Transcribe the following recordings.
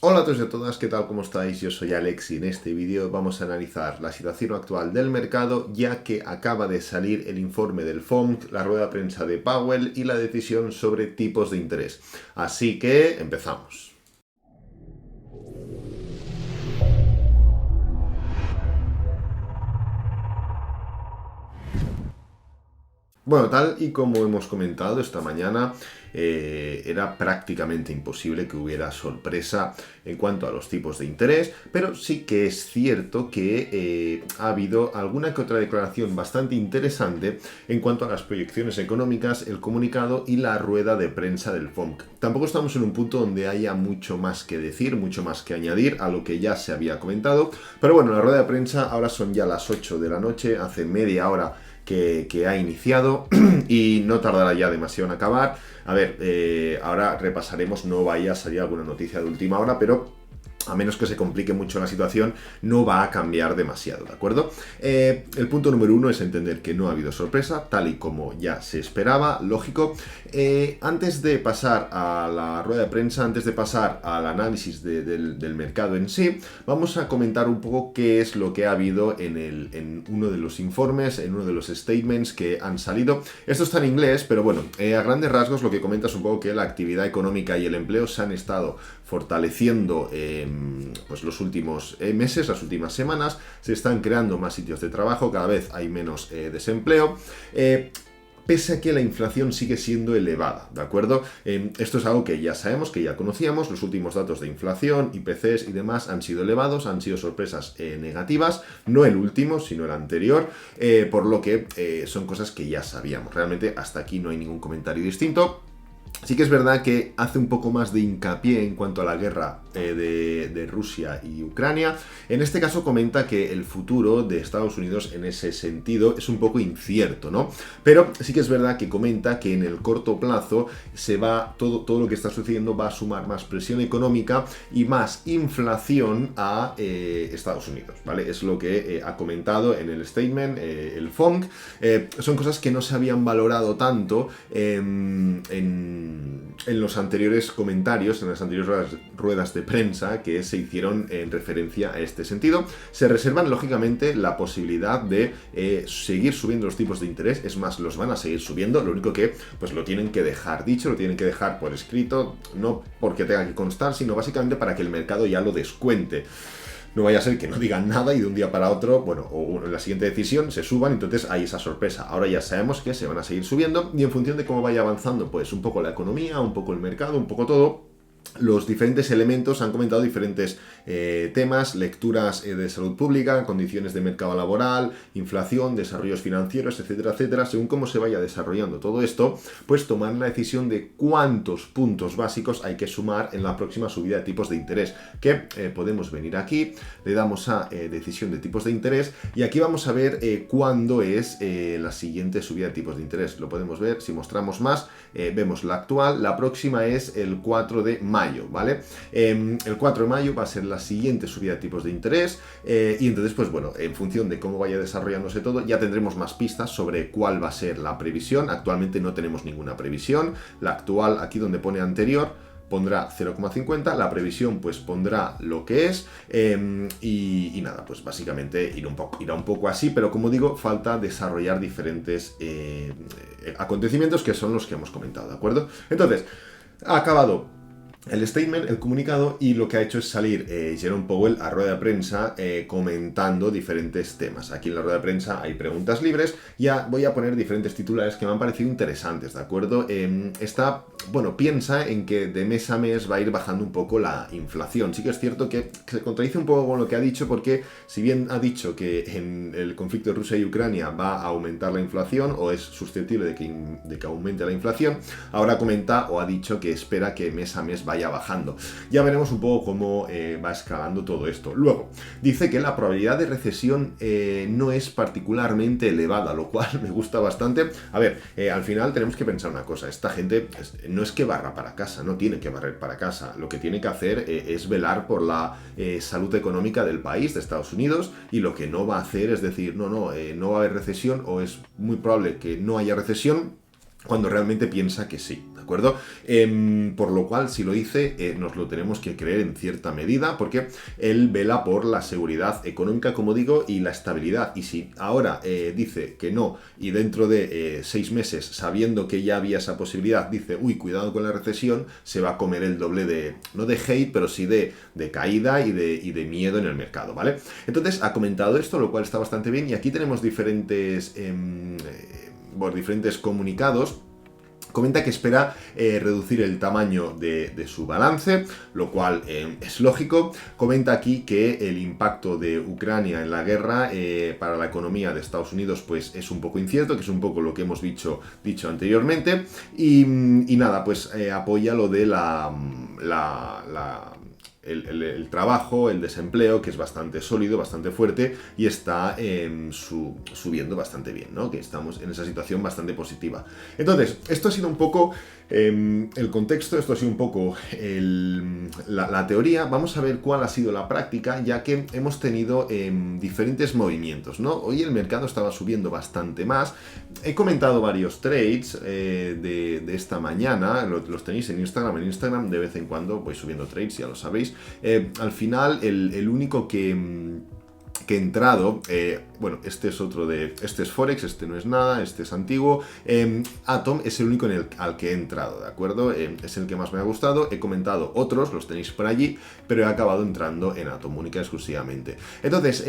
Hola a todos y a todas, ¿qué tal? ¿Cómo estáis? Yo soy Alex y en este vídeo vamos a analizar la situación actual del mercado, ya que acaba de salir el informe del FOMC, la rueda de prensa de Powell y la decisión sobre tipos de interés. Así que empezamos. Bueno, tal y como hemos comentado esta mañana, era prácticamente imposible que hubiera sorpresa en cuanto a los tipos de interés, pero sí que es cierto que ha habido alguna que otra declaración bastante interesante en cuanto a las proyecciones económicas, el comunicado y la rueda de prensa del FOMC. Tampoco estamos en un punto donde haya mucho más que decir, mucho más que añadir a lo que ya se había comentado, pero bueno, la rueda de prensa ahora son ya las 8 de la noche, hace media hora que ha iniciado y no tardará ya demasiado en acabar. A ver, ahora repasaremos, no vaya a salir alguna noticia de última hora, pero a menos que se complique mucho la situación, no va a cambiar demasiado, ¿de acuerdo? El punto número 1 es entender que no ha habido sorpresa, tal y como ya se esperaba, lógico. Antes de pasar a la rueda de prensa, antes de pasar al análisis del mercado en sí, vamos a comentar un poco qué es lo que ha habido en uno de los informes, en uno de los statements que han salido. Esto está en inglés, pero bueno, a grandes rasgos lo que comenta es un poco que la actividad económica y el empleo se han estado fortaleciendo pues los últimos meses, las últimas semanas, se están creando más sitios de trabajo, cada vez hay menos desempleo. Pese a que la inflación sigue siendo elevada, ¿de acuerdo? Esto es algo que ya sabemos, que ya conocíamos, los últimos datos de inflación, IPCs y demás han sido elevados, han sido sorpresas negativas, no el último, sino el anterior, por lo que son cosas que ya sabíamos. Realmente hasta aquí no hay ningún comentario distinto. Sí que es verdad que hace un poco más de hincapié en cuanto a la guerra de Rusia y Ucrania. En este caso comenta que el futuro de Estados Unidos en ese sentido es un poco incierto, ¿no? Pero sí que es verdad que comenta que en el corto plazo todo lo que está sucediendo va a sumar más presión económica y más inflación a Estados Unidos, ¿vale? Es lo que ha comentado en el statement, el FOMC. Son cosas que no se habían valorado tanto en los anteriores comentarios, en las anteriores ruedas de prensa que se hicieron en referencia a este sentido. Se reservan, lógicamente, la posibilidad de seguir subiendo los tipos de interés. Es más, los van a seguir subiendo. Lo único que pues lo tienen que dejar dicho, lo tienen que dejar por escrito, no porque tenga que constar, sino básicamente para que el mercado ya lo descuente. No vaya a ser que no digan nada y de un día para otro, bueno, o en la siguiente decisión se suban, entonces hay esa sorpresa. Ahora ya sabemos que se van a seguir subiendo y en función de cómo vaya avanzando, pues un poco la economía, un poco el mercado, un poco todo. Los diferentes elementos han comentado diferentes temas, lecturas de salud pública, condiciones de mercado laboral, inflación, desarrollos financieros, etcétera, etcétera. Según cómo se vaya desarrollando todo esto, pues tomar la decisión de cuántos puntos básicos hay que sumar en la próxima subida de tipos de interés. Que podemos venir aquí, le damos a decisión de tipos de interés y aquí vamos a ver cuándo es la siguiente subida de tipos de interés. Lo podemos ver, si mostramos más, vemos la actual, la próxima es el 4 de mayo, ¿vale? El 4 de mayo va a ser la siguiente subida de tipos de interés y entonces, pues bueno, en función de cómo vaya desarrollándose todo, ya tendremos más pistas sobre cuál va a ser la previsión. Actualmente no tenemos ninguna previsión. La actual, aquí donde pone anterior, pondrá 0,50, la previsión pues pondrá lo que es y nada, pues básicamente irá un poco así, pero como digo, falta desarrollar diferentes acontecimientos que son los que hemos comentado, ¿de acuerdo? Entonces, ha acabado el statement, el comunicado, y lo que ha hecho es salir Jerome Powell a rueda de prensa comentando diferentes temas. Aquí en la rueda de prensa hay preguntas libres. Ya voy a poner diferentes titulares que me han parecido interesantes, ¿de acuerdo? Piensa en que de mes a mes va a ir bajando un poco la inflación. Sí que es cierto que se contradice un poco con lo que ha dicho, porque si bien ha dicho que en el conflicto de Rusia y Ucrania va a aumentar la inflación o es susceptible de que aumente la inflación, ahora comenta o ha dicho que espera que mes a mes vaya bajando. Ya veremos un poco cómo va escalando todo esto. Luego, dice que la probabilidad de recesión no es particularmente elevada, lo cual me gusta bastante. A ver, al final tenemos que pensar una cosa. Esta gente no es que barra para casa, no tiene que barrer para casa. Lo que tiene que hacer es velar por la salud económica del país, de Estados Unidos, y lo que no va a hacer es decir, no va a haber recesión o es muy probable que no haya recesión, cuando realmente piensa que sí, ¿de acuerdo? Por lo cual, si lo dice, nos lo tenemos que creer en cierta medida, porque él vela por la seguridad económica, como digo, y la estabilidad. Y si ahora dice que no, y dentro de 6 meses, sabiendo que ya había esa posibilidad, dice, uy, cuidado con la recesión, se va a comer el doble de, no de hate, pero sí de caída y de miedo en el mercado, ¿vale? Entonces, ha comentado esto, lo cual está bastante bien, y aquí tenemos diferentes comunicados. Comenta que espera reducir el tamaño de su balance, lo cual es lógico. Comenta aquí que el impacto de Ucrania en la guerra para la economía de Estados Unidos pues es un poco incierto, que es un poco lo que hemos dicho anteriormente. Y nada, pues apoya lo de el trabajo, el desempleo, que es bastante sólido, bastante fuerte y está subiendo bastante bien, ¿no? Que estamos en esa situación bastante positiva. Entonces, esto ha sido un poco el contexto, esto ha sido un poco la teoría. Vamos a ver cuál ha sido la práctica, ya que hemos tenido diferentes movimientos, ¿no? Hoy el mercado estaba subiendo bastante más. He comentado varios trades de esta mañana, los tenéis en Instagram. En Instagram de vez en cuando voy subiendo trades, ya lo sabéis. Al final, el único que he entrado, bueno, este es Forex, este no es nada, este es antiguo. Atom es el único al que he entrado, ¿de acuerdo? Es el que más me ha gustado. He comentado otros, los tenéis por allí, pero he acabado entrando en Atom, única y exclusivamente. Entonces,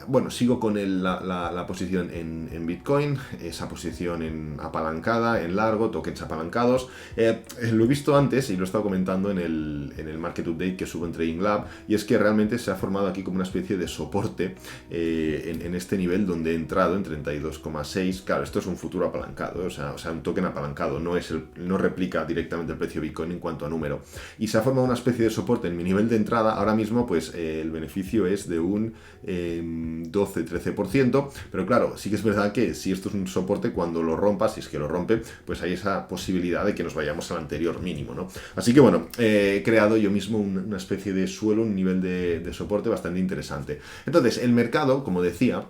bueno, sigo con la posición en Bitcoin, esa posición apalancada, en largo, tokens apalancados. Lo he visto antes y lo he estado comentando en el Market Update que subo en Trading Lab, y es que realmente se ha formado aquí como una especie de soporte en este nivel donde he entrado en 32,6. Claro, esto es un futuro apalancado, o sea, un token apalancado, no replica directamente el precio de Bitcoin en cuanto a número, y se ha formado una especie de soporte en mi nivel de entrada. Ahora mismo pues el beneficio es de un 12-13%, pero claro, sí que es verdad que si esto es un soporte, cuando lo rompa, si es que lo rompe, pues hay esa posibilidad de que nos vayamos al anterior mínimo, ¿no? Así que bueno, he creado yo mismo una especie de suelo, un nivel de soporte bastante interesante. Entonces, el mercado, como decía,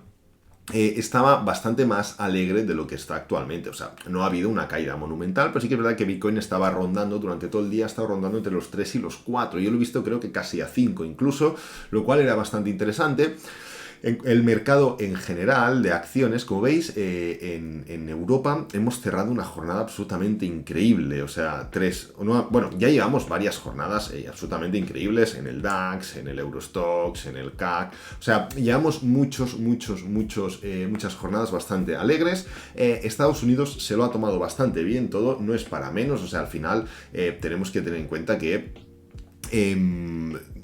estaba bastante más alegre de lo que está actualmente. O sea, no ha habido una caída monumental, pero sí que es verdad que Bitcoin estaba rondando durante todo el día, ha estado rondando entre los 3 y los 4. Yo lo he visto creo que casi a 5 incluso, lo cual era bastante interesante. El mercado en general de acciones, como veis, en Europa hemos cerrado una jornada absolutamente increíble. O sea, bueno, ya llevamos varias jornadas absolutamente increíbles en el DAX, en el Eurostoxx, en el CAC. O sea, llevamos muchas jornadas bastante alegres. Estados Unidos se lo ha tomado bastante bien todo, no es para menos. O sea, al final tenemos que tener en cuenta que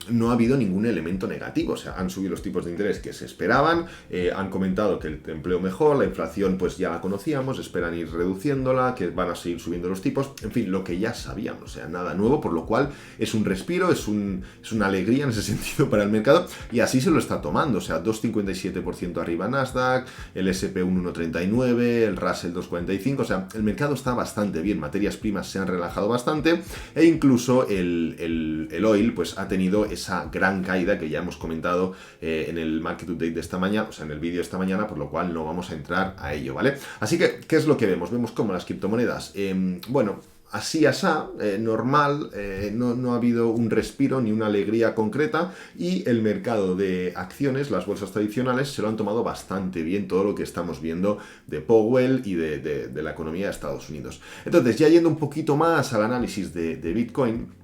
no ha habido ningún elemento negativo. O sea, han subido los tipos de interés que se esperaban, han comentado que el empleo mejor, la inflación pues ya la conocíamos, esperan ir reduciéndola, que van a seguir subiendo los tipos, en fin, lo que ya sabíamos, o sea, nada nuevo, por lo cual es un respiro, es una alegría en ese sentido para el mercado, y así se lo está tomando. O sea, 2,57% arriba Nasdaq, el S&P 1,39, el Russell 2,45, o sea, el mercado está bastante bien, materias primas se han relajado bastante, e incluso el oil pues ha tenido esa gran caída que ya hemos comentado en el Market Update de esta mañana, o sea, en el vídeo de esta mañana, por lo cual no vamos a entrar a ello, ¿vale? Así que, ¿qué es lo que vemos? Vemos como las criptomonedas, bueno, así normal, no ha habido un respiro ni una alegría concreta, y el mercado de acciones, las bolsas tradicionales, se lo han tomado bastante bien, todo lo que estamos viendo de Powell y de la economía de Estados Unidos. Entonces, ya yendo un poquito más al análisis de Bitcoin,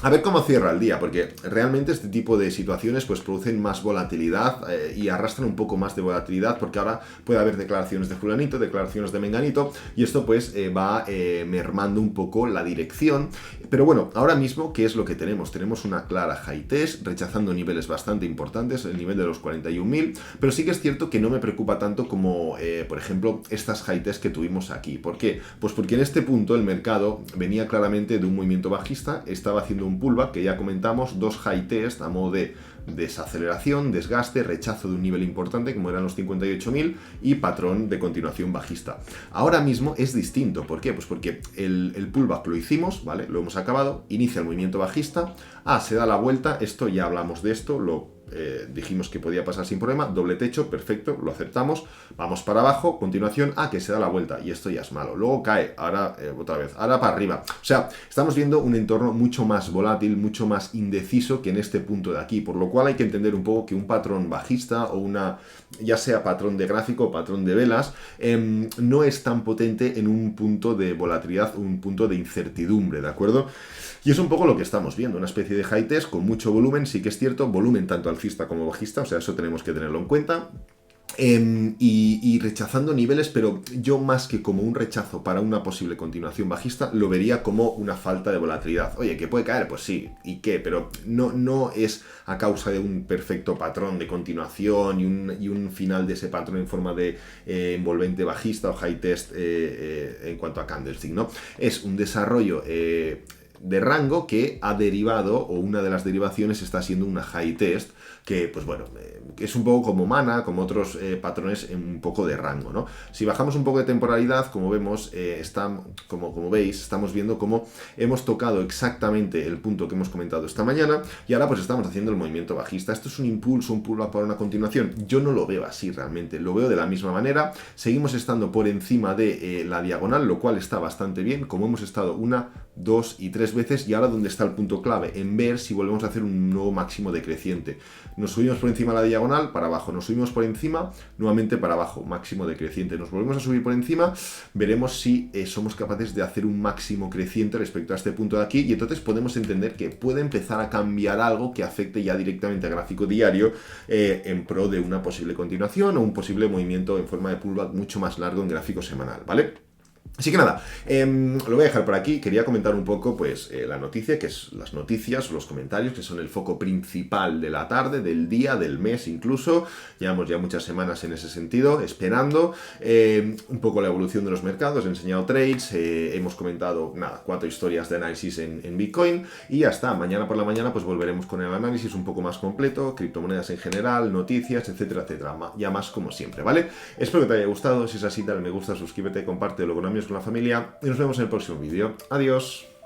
a ver cómo cierra el día, porque realmente este tipo de situaciones pues producen más volatilidad y arrastran un poco más de volatilidad, porque ahora puede haber declaraciones de fulanito, declaraciones de menganito, y esto pues va mermando un poco la dirección. Pero bueno, ahora mismo, ¿qué es lo que tenemos? Tenemos una clara high test, rechazando niveles bastante importantes, el nivel de los 41.000, pero sí que es cierto que no me preocupa tanto como, por ejemplo, estas high test que tuvimos aquí. ¿Por qué? Pues porque en este punto el mercado venía claramente de un movimiento bajista, estaba haciendo un pullback que ya comentamos, dos high test a modo de desaceleración, desgaste, rechazo de un nivel importante como eran los 58.000 y patrón de continuación bajista. Ahora mismo es distinto. ¿Por qué? Pues porque el pullback lo hicimos, ¿vale? Lo hemos acabado, inicia el movimiento bajista, se da la vuelta, esto ya hablamos de esto, lo dijimos que podía pasar sin problema, doble techo, perfecto, lo aceptamos, vamos para abajo, continuación, que se da la vuelta, y esto ya es malo, luego cae, ahora otra vez, ahora para arriba, o sea, estamos viendo un entorno mucho más volátil, mucho más indeciso que en este punto de aquí, por lo cual hay que entender un poco que un patrón bajista o ya sea patrón de gráfico o patrón de velas, no es tan potente en un punto de volatilidad, un punto de incertidumbre, ¿de acuerdo? Y es un poco lo que estamos viendo, una especie de high test con mucho volumen, sí que es cierto, volumen tanto alcista como bajista, o sea, eso tenemos que tenerlo en cuenta. Y rechazando niveles, pero yo más que como un rechazo para una posible continuación bajista, lo vería como una falta de volatilidad. Oye, ¿que puede caer? Pues sí, ¿y qué? Pero no es a causa de un perfecto patrón de continuación y un final de ese patrón en forma de envolvente bajista o high test en cuanto a candlestick, ¿no? Es un desarrollo de rango que ha derivado, o una de las derivaciones está siendo una high test, que pues bueno, es un poco como mana, como otros patrones en un poco de rango, ¿no? Si bajamos un poco de temporalidad, como vemos, como veis, estamos viendo cómo hemos tocado exactamente el punto que hemos comentado esta mañana, y ahora pues estamos haciendo el movimiento bajista. Esto es un impulso, un pull-up para una continuación. Yo no lo veo así realmente, lo veo de la misma manera. Seguimos estando por encima de la diagonal, lo cual está bastante bien, como hemos estado 1, 2 y 3 veces, y ahora donde está el punto clave, en ver si volvemos a hacer un nuevo máximo decreciente. Nos subimos por encima de la diagonal, para abajo, nos subimos por encima, nuevamente para abajo, máximo decreciente. Nos volvemos a subir por encima, veremos si somos capaces de hacer un máximo creciente respecto a este punto de aquí, y entonces podemos entender que puede empezar a cambiar algo que afecte ya directamente al gráfico diario en pro de una posible continuación o un posible movimiento en forma de pullback mucho más largo en gráfico semanal, ¿vale? Así que nada, lo voy a dejar por aquí. Quería comentar un poco pues la noticia, que es las noticias, los comentarios, que son el foco principal de la tarde, del día, del mes incluso. Llevamos ya muchas semanas en ese sentido, esperando un poco la evolución de los mercados. He enseñado trades, hemos comentado, nada, 4 historias de análisis en Bitcoin, y ya está. Mañana por la mañana pues volveremos con el análisis un poco más completo, criptomonedas en general, noticias, etcétera, etcétera. Ya más como siempre, ¿vale? Espero que te haya gustado. Si es así, dale me gusta, suscríbete, comparte, luego con amigos, con la familia, y nos vemos en el próximo vídeo. Adiós.